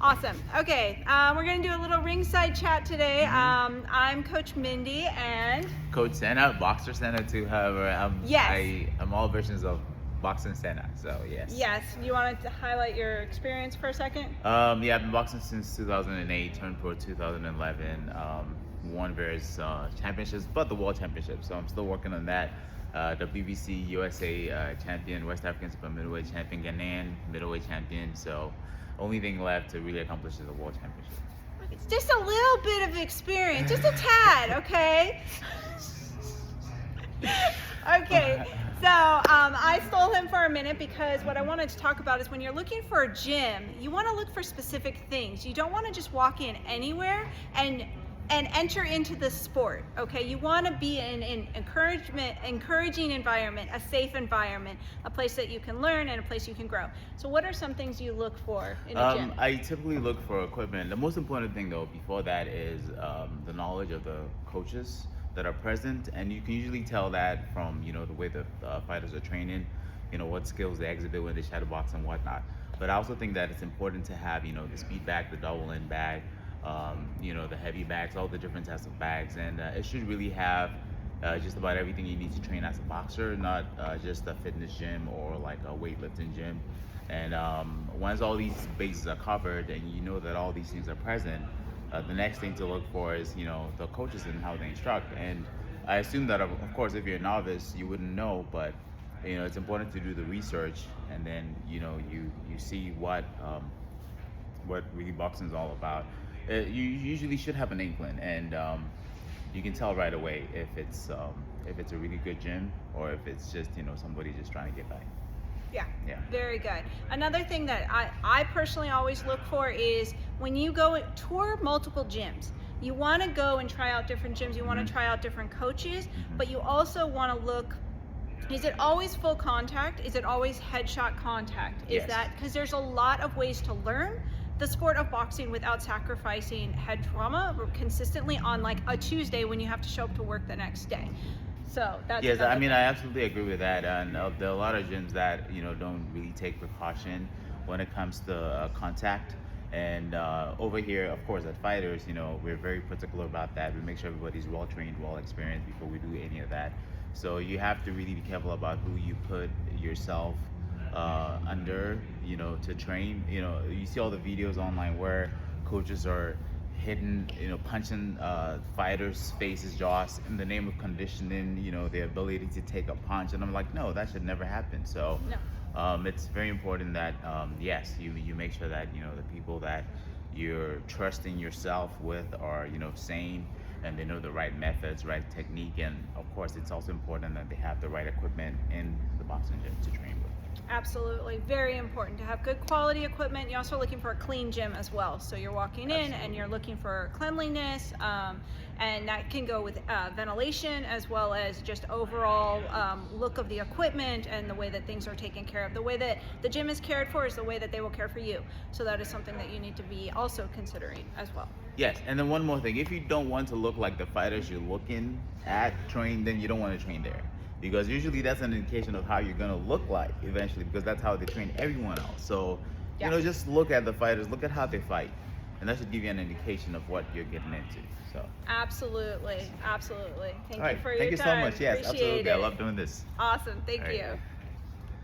Awesome. Okay, we're going to do a little ringside chat today. I'm Coach Mindy and Coach Sena, Boxer Sena too. However, I'm all versions of Boxing Sena. So yes. Yes. You wanted to highlight your experience for a second? I've been boxing since 2008. Turned pro 2011. Won various championships, but the World Championship. So I'm still working on that. WBC USA champion, West African super middleweight champion, Ghanaian middleweight champion. So only thing left to really accomplish is the World Championship. It's just a little bit of experience, just a tad, okay? Okay, so I stole him for a minute because what I wanted to talk about is when you're looking for a gym, you want to look for specific things. You don't want to just walk in anywhere and enter into the sport, okay? You want to be in an encouraging environment, a safe environment, a place that you can learn and a place you can grow. So what are some things you look for in a gym? I typically look for equipment. The most important thing though before that is the knowledge of the coaches that are present, and you can usually tell that from the way the fighters are training, what skills they exhibit when they shadow box and whatnot. But I also think that it's important to have the speed bag, the double in bag, the heavy bags, all the different types of bags, and it should really have just about everything you need to train as a boxer, not just a fitness gym or like a weightlifting gym. And once all these bases are covered and you know that all these things are present, the next thing to look for is the coaches and how they instruct. And I assume that of course if you're a novice you wouldn't know, but it's important to do the research, and then you see what really boxing is all about. You usually should have an inkling, and you can tell right away if it's a really good gym or if it's just somebody just trying to get by. Yeah. Yeah. Very good. Another thing that I personally always look for is when you go tour multiple gyms, you want to go and try out different gyms, you want to try out different coaches, but you also want to look, is it always full contact? Is it always headshot contact? Is that, because there's a lot of ways to learn the sport of boxing without sacrificing head trauma consistently on like a Tuesday when you have to show up to work the next day. So that's I absolutely agree with that, and there are a lot of gyms that don't really take precaution when it comes to contact. And over here, of course, at Fighters, we're very particular about that. We make sure everybody's well trained, well experienced before we do any of that. So you have to really be careful about who you put yourself under, to train. You see all the videos online where coaches are hitting, punching fighters' faces, jaws in the name of conditioning, their ability to take a punch. And I'm like, no, that should never happen. So it's very important that, yes, you make sure that, the people that you're trusting yourself with are, sane, and they know the right methods, right technique. And of course, it's also important that they have the right equipment in the boxing gym to train with. Absolutely, very important to have good quality equipment. You're also looking for a clean gym as well. So you're walking in and you're looking for cleanliness, and that can go with ventilation as well as just overall look of the equipment and the way that things are taken care of. The way that the gym is cared for is the way that they will care for you. So that is something that you need to be also considering as well. Yes, and then one more thing, if you don't want to look like the fighters you're looking at train, then you don't want to train there. Because usually that's an indication of how you're going to look like eventually, because that's how they train everyone else. So, just look at the fighters, look at how they fight, and that should give you an indication of what you're getting into. So absolutely. Thank you for your time. Thank you so much. Yes, Appreciate absolutely. it. I love doing this. Awesome. Thank you.